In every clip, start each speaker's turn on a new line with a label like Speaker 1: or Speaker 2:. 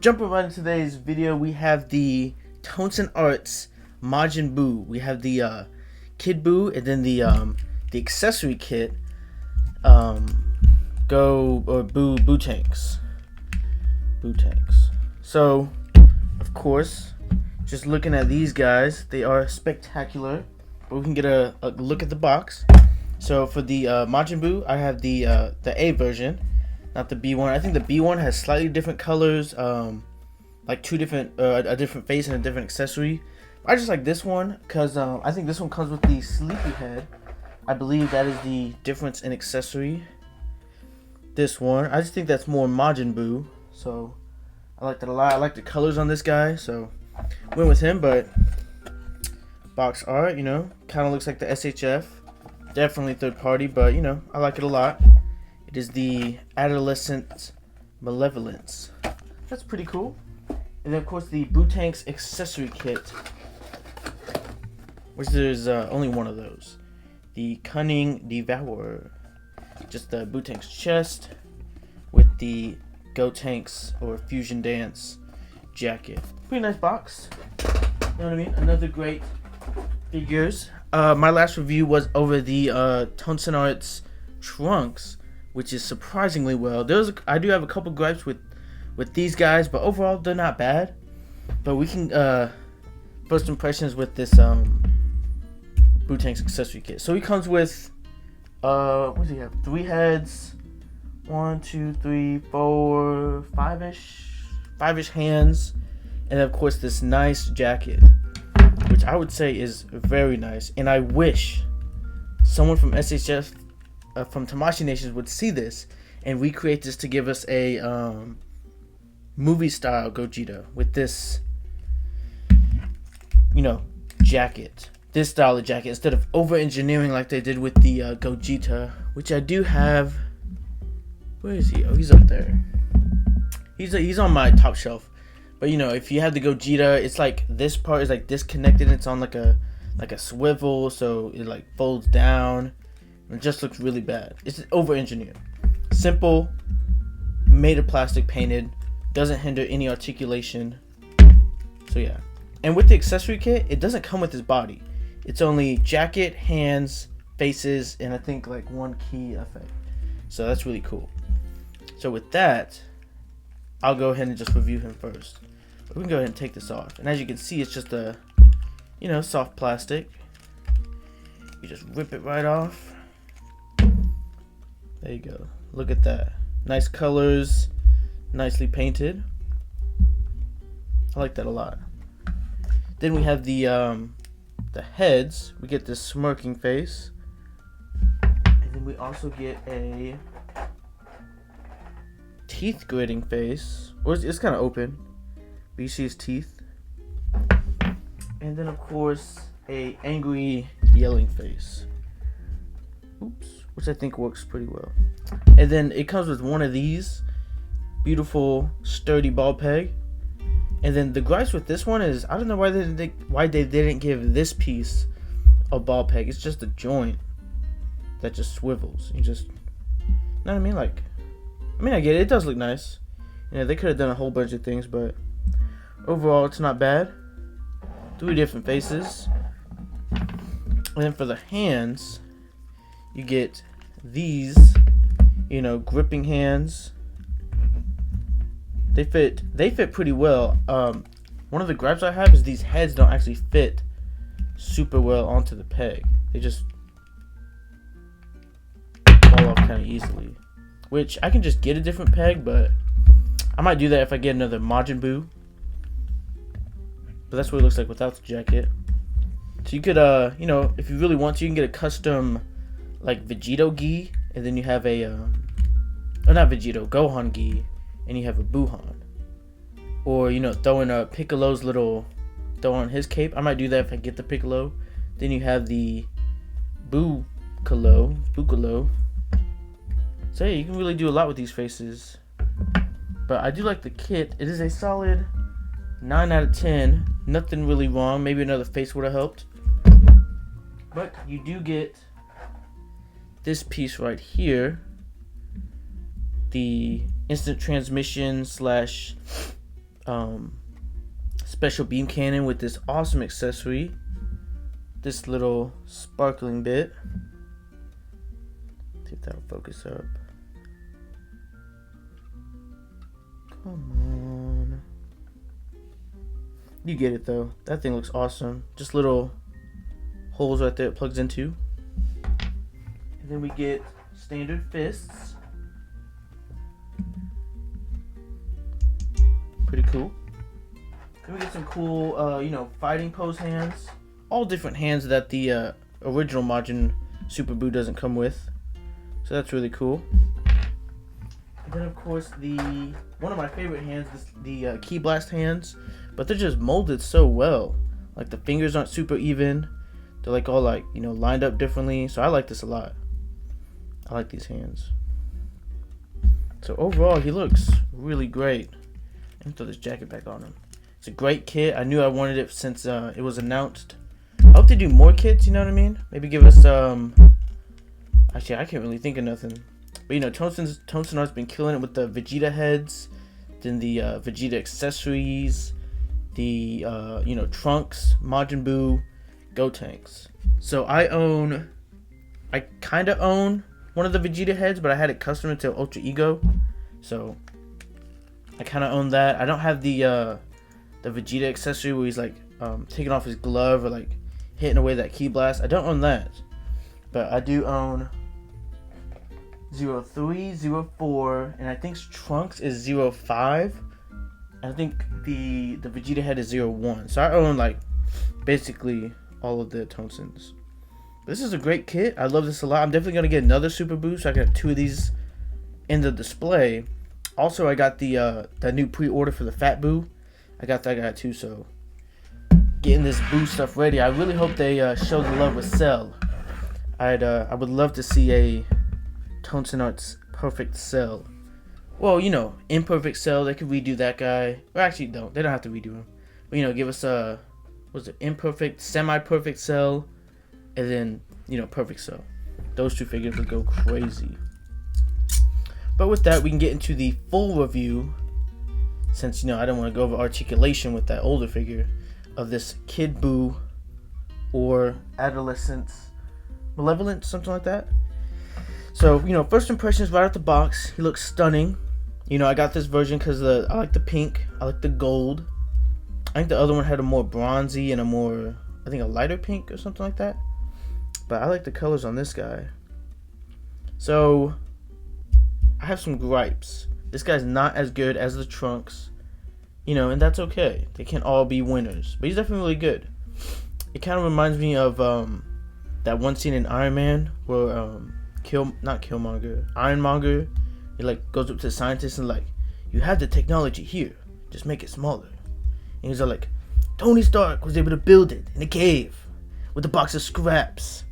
Speaker 1: jumping right into today's video, we have the Tonsen Arts Majin Buu. We have the Kid Buu, and then the accessory kit. Buu Tenks. Buu Tenks. So, of course, just looking at these guys, they are spectacular. But we can get a look at the box. So for the Majin Buu, I have the A version, not the B one. I think the B one has slightly different colors, like two different, a different face and a different accessory. I just like this one because I think this one comes with the sleepy head. I believe that is the difference in accessory. This one, I just think that's more Majin Buu, so I like that a lot. I like the colors on this guy, so went with him. But box art, kind of looks like the SHF. Definitely third party, but I like it a lot. It is the Adolescent Malevolence. That's pretty cool. And then of course the Buu Tenks accessory kit, which there's only one of those. The Cunning Devourer. Just the Buu Tenks chest with the Go Tanks or Fusion Dance jacket. Pretty nice box. You know what I mean? Another great figures. My last review was over the Tonsen Arts trunks, which is surprisingly well. I do have a couple gripes with these guys, but overall they're not bad. But we can first impressions with this Buu Tenks accessory kit. So he comes with what does he have? 3 heads, 1, 2, 3, 4, 5-ish hands, and of course this nice jacket, which I would say is very nice. And I wish someone from SHF, from Tamashii Nations, would see this and recreate this to give us a movie style Gogeta with this, jacket. This style of jacket instead of over engineering like they did with the Gogeta, which I do have. Where is he? Oh, he's up there. He's on my top shelf. But if you have the Gogeta, it's like this part is like disconnected. It's on like a swivel, so it like folds down. It just looks really bad. It's over engineered. Simple, made of plastic, painted, doesn't hinder any articulation. So yeah. And with the accessory kit, it doesn't come with his body. It's only jacket, hands, faces, and I think like one key effect. So that's really cool. So with that, I'll go ahead and just review him first. But we can go ahead and take this off. And as you can see, it's just a, soft plastic. You just rip it right off. There you go. Look at that. Nice colors, nicely painted. I like that a lot. Then we have the heads. We get this smirking face. And then we also get a teeth gritting face. Or it's kind of open, but you see his teeth. And then of course a angry yelling face. Oops. Which I think works pretty well. And then it comes with one of these beautiful sturdy ball peg. And then the gripes with this one is, I don't know why they didn't give this piece a ball peg. It's just a joint that just swivels. You know what I mean? I get it. It does look nice. They could have done a whole bunch of things, but overall, it's not bad. 3 different faces. And then for the hands, you get these, gripping hands. They fit pretty well. One of the gripes I have is these heads don't actually fit super well onto the peg. They just fall off kind of easily. Which I can just get a different peg, but I might do that if I get another Majin Buu. But that's what it looks like without the jacket. So you could, if you really want to, you can get a custom like Vegito gi, and then you have a, not Vegito, Gohan gi. And you have a Buuhan. Or, throw in a Piccolo's throw on his cape. I might do that if I get the Piccolo. Then you have the Buukalo. So yeah, you can really do a lot with these faces. But I do like the kit. It is a solid 9 out of 10. Nothing really wrong. Maybe another face would have helped. But you do get this piece right here. The instant transmission slash special beam cannon with this awesome accessory. This little sparkling bit. See if that'll focus up. Come on. You get it though. That thing looks awesome. Just little holes right there it plugs into. And then we get standard fists. Pretty cool. Then we get some cool, fighting pose hands. All different hands that the original Majin Super Buu doesn't come with. So that's really cool. And then of course one of my favorite hands is the Ki Blast hands. But they're just molded so well. Like the fingers aren't super even. They're like all like, lined up differently. So I like this a lot. I like these hands. So overall, he looks really great. Let me throw this jacket back on him. It's a great kit. I knew I wanted it since it was announced. I hope they do more kits, you know what I mean? Maybe give us actually I can't really think of nothing. But Tonsen Art's been killing it with the Vegeta heads, then the Vegeta accessories, the Trunks, Majin Buu, Buu Tenks. So I kinda own one of the Vegeta heads, but I had it custom into Ultra Ego. So I kinda own that. I don't have the Vegeta accessory where he's like taking off his glove or like hitting away that Ki Blast. I don't own that. But I do own 03, 04, and I think Trunks is 05. I think the Vegeta head is 01. So I own like basically all of the Tonsens. This is a great kit. I love this a lot. I'm definitely gonna get another Super Buu, so I can have 2 of these in the display. Also, I got the new pre-order for the Fat Buu. I got that guy too, so getting this Buu stuff ready. I really hope they show the love with Cell. I would love to see a Tonsen Arts perfect Cell. Well, imperfect Cell. They could redo that guy. Or actually, don't. They don't have to redo him. But give us a imperfect, semi-perfect Cell, and then perfect Cell. Those 2 figures would go crazy. But with that, we can get into the full review. Since I don't want to go over articulation with that older figure of this Kid Buu or Adolescent, Malevolence, something like that. So first impressions right out the box, he looks stunning. I got this version because I like the pink, I like the gold. I think the other one had a more bronzy and a lighter pink or something like that. But I like the colors on this guy. So I have some gripes. This guy's not as good as the Trunks, and that's okay. They can't all be winners, but he's definitely really good. It kind of reminds me of that one scene in Iron Man where Ironmonger, he like goes up to the scientist and like, you have the technology here, just make it smaller. And he's all like, Tony Stark was able to build it in a cave with a box of scraps.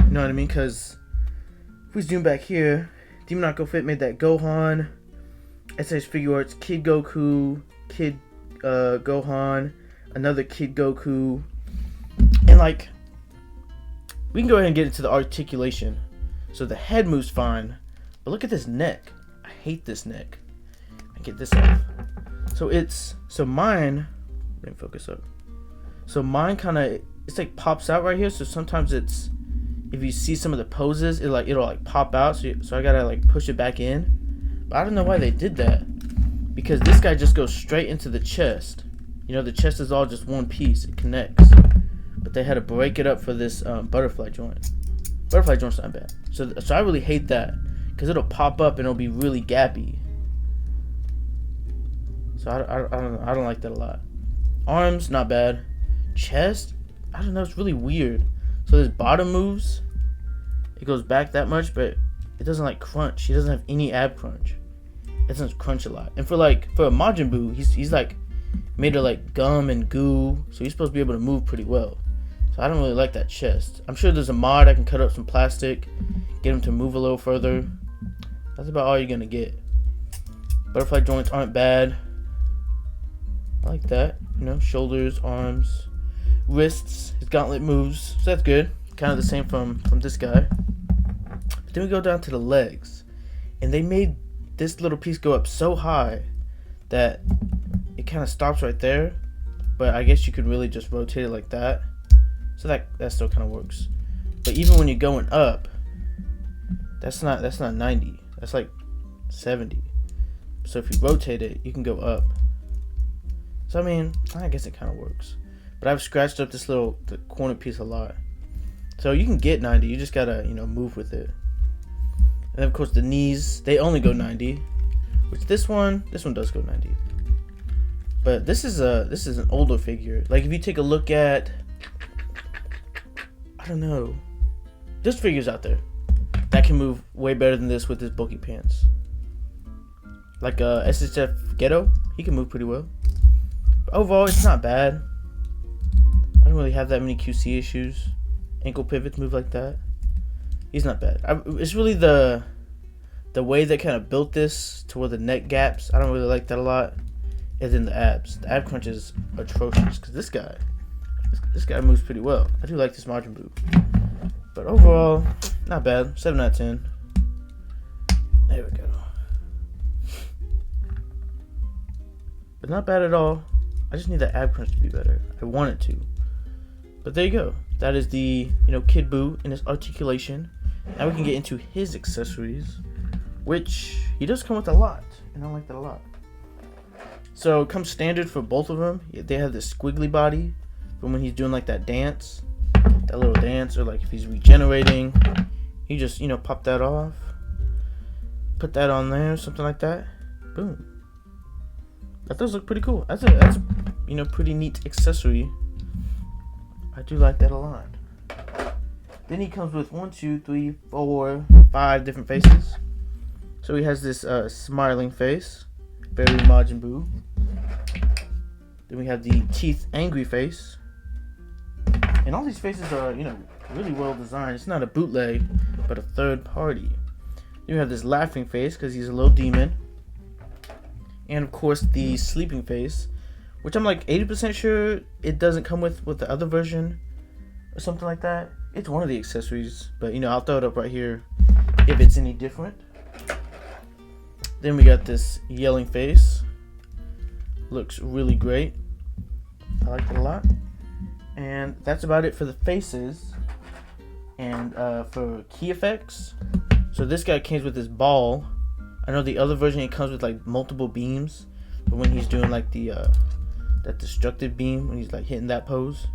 Speaker 1: You know what I mean? Because if we zoom back here, Demon Go Fit made that Gohan, SH Figure Arts, Kid Goku, Kid Gohan, another Kid Goku, and like, we can go ahead and get into the articulation. So the head moves fine, but look at this neck. I hate this neck. I get this off. So mine, bring focus up. So mine it's like pops out right here. So sometimes it's, if you see some of the poses, it'll pop out. So I gotta like push it back in. But I don't know why they did that, because this guy just goes straight into the chest. The chest is all just one piece. It connects. But they had to break it up for this butterfly joint. Butterfly joint's not bad. So I really hate that, because it'll pop up and it'll be really gappy. So I don't like that a lot. Arms, not bad. Chest, I don't know, it's really weird. So this bottom moves, it goes back that much, but it doesn't like crunch. He doesn't have any ab crunch. It doesn't crunch a lot. And for a Majin Buu, he's like made of like gum and goo, so he's supposed to be able to move pretty well. So I don't really like that chest. I'm sure there's a mod I can cut up some plastic, get him to move a little further. That's about all you're gonna get. Butterfly joints aren't bad. I like that. Shoulders, arms, wrists, his gauntlet moves, so that's good. Kind of the same from this guy. But then we go down to the legs, and they made this little piece go up so high that it kind of stops right there, but I guess you could really just rotate it like that, so that still kind of works. But even when you're going up, that's not 90, that's like 70. So if you rotate it, you can go up. So I mean, I guess it kind of works. But I've scratched up the corner piece a lot. So you can get 90, you just gotta, move with it. And then of course the knees, they only go 90. Which this one does go 90. But this is an older figure. Like if you take a look at, I don't know, there's figures out there that can move way better than this with his bulky pants. Like SHF Ghetto, he can move pretty well. But overall, it's not bad. I don't really have that many QC issues. Ankle pivots move like that. He's not bad. It's really the way they kind of built this to where the neck gaps, I don't really like that a lot. And then the abs. The ab crunch is atrocious because this guy moves pretty well. I do like this Majin Buu. But overall, not bad. 7 out of 10. There we go. But not bad at all. I just need the ab crunch to be better. I want it to. But there you go. That is the, Kid Buu and his articulation. Now we can get into his accessories, which he does come with a lot, and I like that a lot. So it comes standard for both of them. They have this squiggly body from when he's doing like that dance, that little dance, or like if he's regenerating, you just pop that off, put that on there, something like that. Boom. That does look pretty cool. That's a pretty neat accessory. I do like that a lot. Then he comes with 1, 2, 3, 4, 5 different faces. So he has this smiling face, very Majin Buu. Then we have the teeth angry face. And all these faces are, really well designed. It's not a bootleg, but a third party. Then we have this laughing face because he's a little demon. And of course the sleeping face, which I'm like 80% sure it doesn't come with the other version or something like that. It's one of the accessories, but I'll throw it up right here if it's any different. Then we got this yelling face. Looks really great. I like it a lot. And that's about it for the faces. And for key effects, so this guy came with this ball. I know the other version, it comes with like multiple beams, but when he's doing like that destructive beam, when he's like hitting that pose.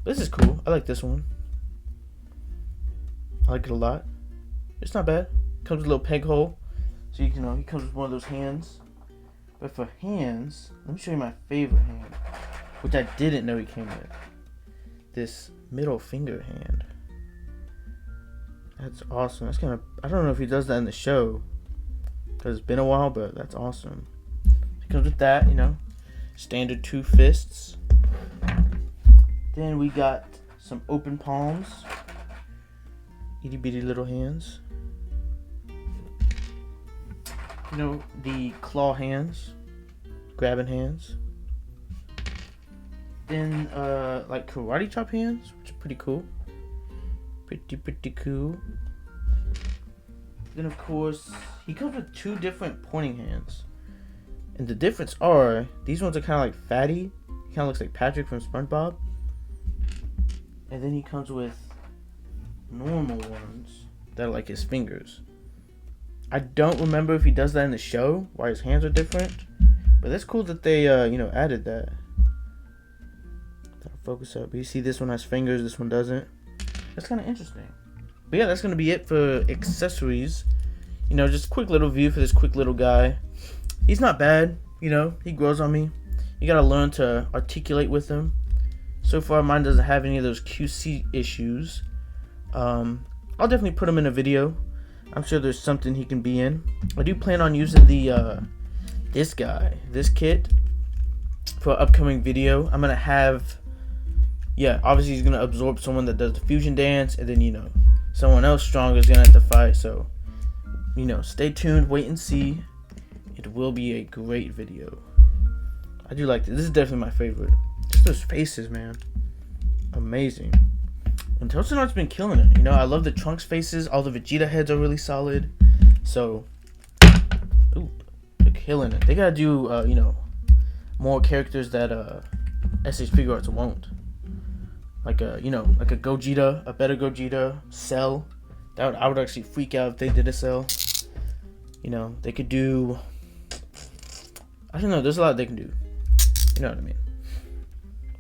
Speaker 1: But this is cool. I like this one. I like it a lot. It's not bad. Comes with a little peg hole, so he comes with one of those hands. But for hands, let me show you my favorite hand, which I didn't know he came with. This middle finger hand. That's awesome. That's I don't know if he does that in the show, because it's been a while, but that's awesome. It comes with that, standard 2 fists. Then we got some open palms, itty bitty little hands. The claw hands, grabbing hands. Then like karate chop hands, which are pretty cool. Pretty cool. Then of course he comes with 2 different pointing hands, and the difference are these ones are kind of like fatty. He kind of looks like Patrick from SpongeBob. And then he comes with normal ones that are like his fingers. I don't remember if he does that in the show, why his hands are different, but that's cool that they added that. That'll focus up. But you see this one has fingers, this one doesn't. That's kind of interesting. But yeah, that's going to be it for accessories. Just a quick little view for this quick little guy. He's not bad, he grows on me. You got to learn to articulate with him. So far, mine doesn't have any of those QC issues. I'll definitely put him in a video. I'm sure there's something he can be in. I do plan on using this kit, for an upcoming video. I'm going to have, obviously he's going to absorb someone that does the fusion dance, and then, someone else stronger is going to have to fight. So, stay tuned, wait and see. It will be a great video. I do like this. This is definitely my favorite. Just those faces, man. Amazing. And Tonsen Art's been killing it. I love the Trunks faces. All the Vegeta heads are really solid. So, they're killing it. They gotta do, more characters that SH Figure Arts won't. Like a like a Gogeta, a better Gogeta, Cell. I would actually freak out if they did a Cell. They could do. I don't know. There's a lot they can do. You know what I mean.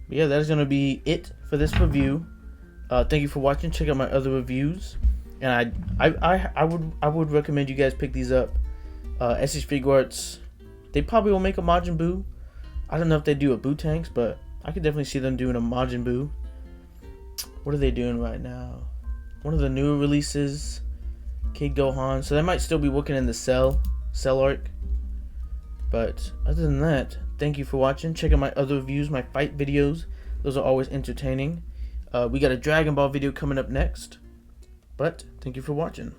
Speaker 1: But yeah, that is gonna be it for this review. Thank you for watching. Check out my other reviews, and I would recommend you guys pick these up. SH Figure Arts, they probably will make a Majin Buu. I don't know if they do a Buu Tenks, but I could definitely see them doing a Majin Buu. What are they doing right now? One of the newer releases, Kid Gohan. So they might still be working in the Cell arc. But other than that, thank you for watching. Check out my other reviews, my fight videos. Those are always entertaining. We got a Dragon Ball video coming up next. But thank you for watching.